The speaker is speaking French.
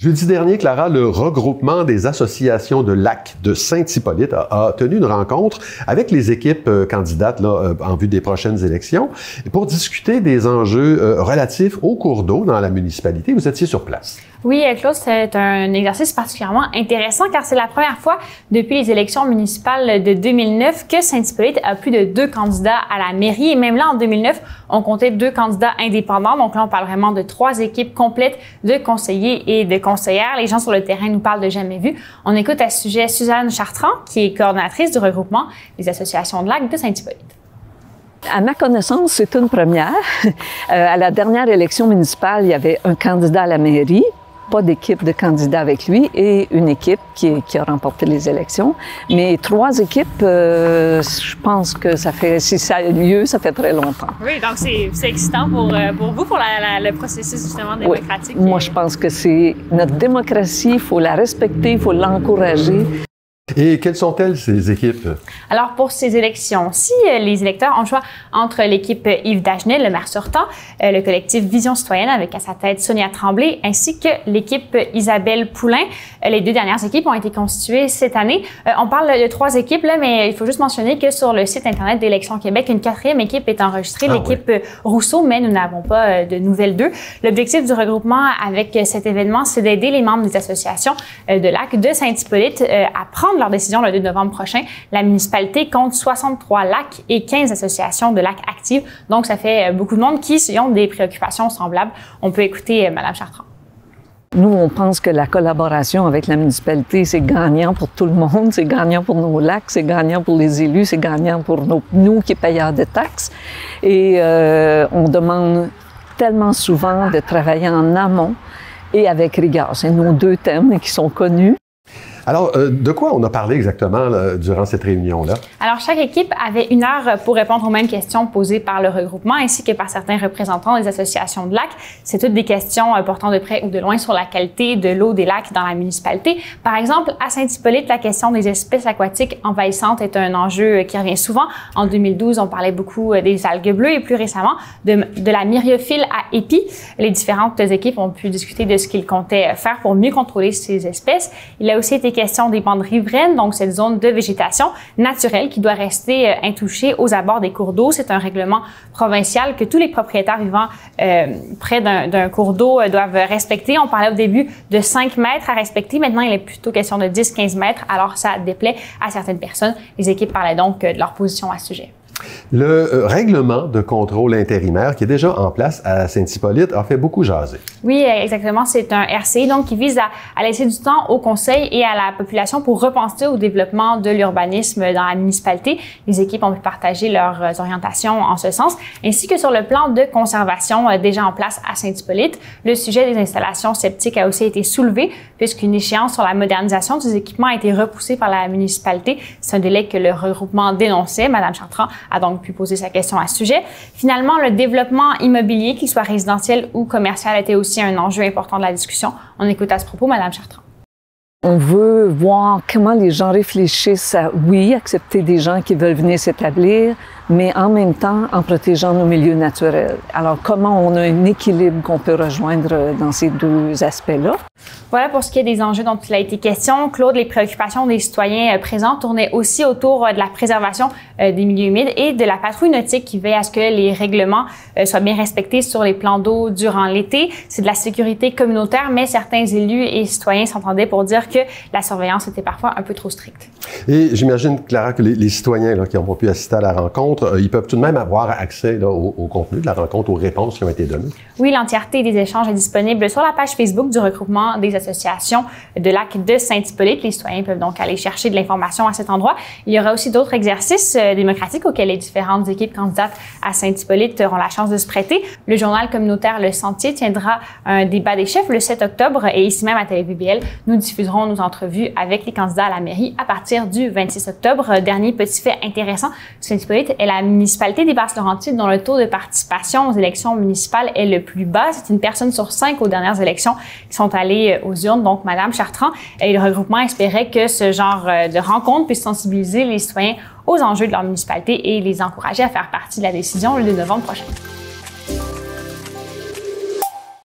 Jeudi dernier, Clara, le regroupement des associations de lacs de Saint-Hippolyte a tenu une rencontre avec les équipes candidates en vue des prochaines élections pour discuter des enjeux relatifs aux cours d'eau dans la municipalité. Vous étiez sur place. Oui, Claude, c'est un exercice particulièrement intéressant car c'est la première fois depuis les élections municipales de 2009 que Saint-Hippolyte a plus de 2 candidats à la mairie. Et même là, en 2009, on comptait 2 candidats indépendants. Donc là, on parle vraiment de 3 équipes complètes de conseillers et de conseillères. Les gens sur le terrain nous parlent de jamais vu. On écoute à ce sujet Suzanne Chartrand, qui est coordonnatrice du regroupement des associations de lacs de Saint-Hippolyte. À ma connaissance, c'est une première. À la dernière élection municipale, il y avait un candidat à la mairie, pas d'équipe de candidats avec lui, et une équipe qui a remporté les élections. Mais 3 équipes, je pense que ça fait, si ça a lieu, ça fait très longtemps. Oui, donc c'est excitant pour vous, pour le processus justement démocratique. Oui. Moi, je pense que c'est notre démocratie, il faut la respecter, il faut l'encourager. Et quelles sont-elles, ces équipes? Alors, pour ces élections-ci, les électeurs ont le choix entre l'équipe Yves Dagenet, le maire sortant, le collectif Vision citoyenne avec à sa tête Sonia Tremblay, ainsi que l'équipe Isabelle Poulain. Les 2 dernières équipes ont été constituées cette année. On parle de 3 équipes, là, mais il faut juste mentionner que sur le site Internet d'Élections Québec, une 4e équipe est enregistrée, l'équipe Rousseau, mais nous n'avons pas de nouvelles d'eux. L'objectif du regroupement avec cet événement, c'est d'aider les membres des associations de lacs de Saint-Hippolyte à prendre leur décision le 2 novembre prochain. La municipalité compte 63 lacs et 15 associations de lacs actives. Donc, ça fait beaucoup de monde qui ont des préoccupations semblables. On peut écouter Mme Chartrand. Nous, on pense que la collaboration avec la municipalité, c'est gagnant pour tout le monde. C'est gagnant pour nos lacs, c'est gagnant pour les élus, c'est gagnant pour nous qui payons de taxes. Et on demande tellement souvent de travailler en amont et avec rigueur. C'est nos 2 thèmes qui sont connus. Alors, de quoi on a parlé exactement durant cette réunion-là? Alors, chaque équipe avait 1 heure pour répondre aux mêmes questions posées par le regroupement ainsi que par certains représentants des associations de lacs. C'est toutes des questions portant de près ou de loin sur la qualité de l'eau des lacs dans la municipalité. Par exemple, à Saint-Hippolyte, la question des espèces aquatiques envahissantes est un enjeu qui revient souvent. En 2012, on parlait beaucoup des algues bleues et plus récemment de la myriophylle à épis. Les différentes équipes ont pu discuter de ce qu'ils comptaient faire pour mieux contrôler ces espèces. Il a aussi été question des bandes riveraines, donc cette zone de végétation naturelle qui doit rester intouchée aux abords des cours d'eau. C'est un règlement provincial que tous les propriétaires vivant près d'un cours d'eau doivent respecter. On parlait au début de 5 mètres à respecter. Maintenant, il est plutôt question de 10-15 mètres. Alors, ça déplaît à certaines personnes. Les équipes parlaient donc de leur position à ce sujet. Le règlement de contrôle intérimaire qui est déjà en place à Saint-Hippolyte a fait beaucoup jaser. Oui, exactement. C'est un RCI donc qui vise à laisser du temps au conseil et à la population pour repenser au développement de l'urbanisme dans la municipalité. Les équipes ont pu partager leurs orientations en ce sens, ainsi que sur le plan de conservation déjà en place à Saint-Hippolyte. Le sujet des installations septiques a aussi été soulevé puisqu'une échéance sur la modernisation des équipements a été repoussée par la municipalité. C'est un délai que le regroupement dénonçait. Mme Chartrand a donc pu poser sa question à ce sujet. Finalement, le développement immobilier, qu'il soit résidentiel ou commercial, était aussi un enjeu important de la discussion. On écoute à ce propos Mme Chartrand. On veut voir comment les gens réfléchissent à, oui, accepter des gens qui veulent venir s'établir, mais en même temps en protégeant nos milieux naturels. Alors, comment on a un équilibre qu'on peut rejoindre dans ces 2 aspects-là? Voilà pour ce qui est des enjeux dont il a été question. Claude, les préoccupations des citoyens présents tournaient aussi autour de la préservation des milieux humides et de la patrouille nautique qui veille à ce que les règlements soient bien respectés sur les plans d'eau durant l'été. C'est de la sécurité communautaire, mais certains élus et citoyens s'entendaient pour dire que la surveillance était parfois un peu trop stricte. Et j'imagine, Clara, que les citoyens qui n'ont pas pu assister à la rencontre, ils peuvent tout de même avoir accès au contenu de la rencontre, aux réponses qui ont été données. Oui, l'entièreté des échanges est disponible sur la page Facebook du regroupement des associations de lacs de Saint-Hippolyte. Les citoyens peuvent donc aller chercher de l'information à cet endroit. Il y aura aussi d'autres exercices démocratiques auxquels les différentes équipes candidates à Saint-Hippolyte auront la chance de se prêter. Le journal communautaire Le Sentier tiendra un débat des chefs le 7 octobre et ici même à Télé-VBL, nous diffuserons nos entrevues avec les candidats à la mairie à partir du 26 octobre. Dernier petit fait intéressant, Saint-Hippolyte est la municipalité des Basses-Laurentides dont le taux de participation aux élections municipales est le plus bas. C'est une personne sur 5 aux dernières élections qui sont allées aux urnes, donc Mme Chartrand. Et le regroupement espérait que ce genre de rencontre puisse sensibiliser les citoyens aux enjeux de leur municipalité et les encourager à faire partie de la décision le 2 novembre prochain.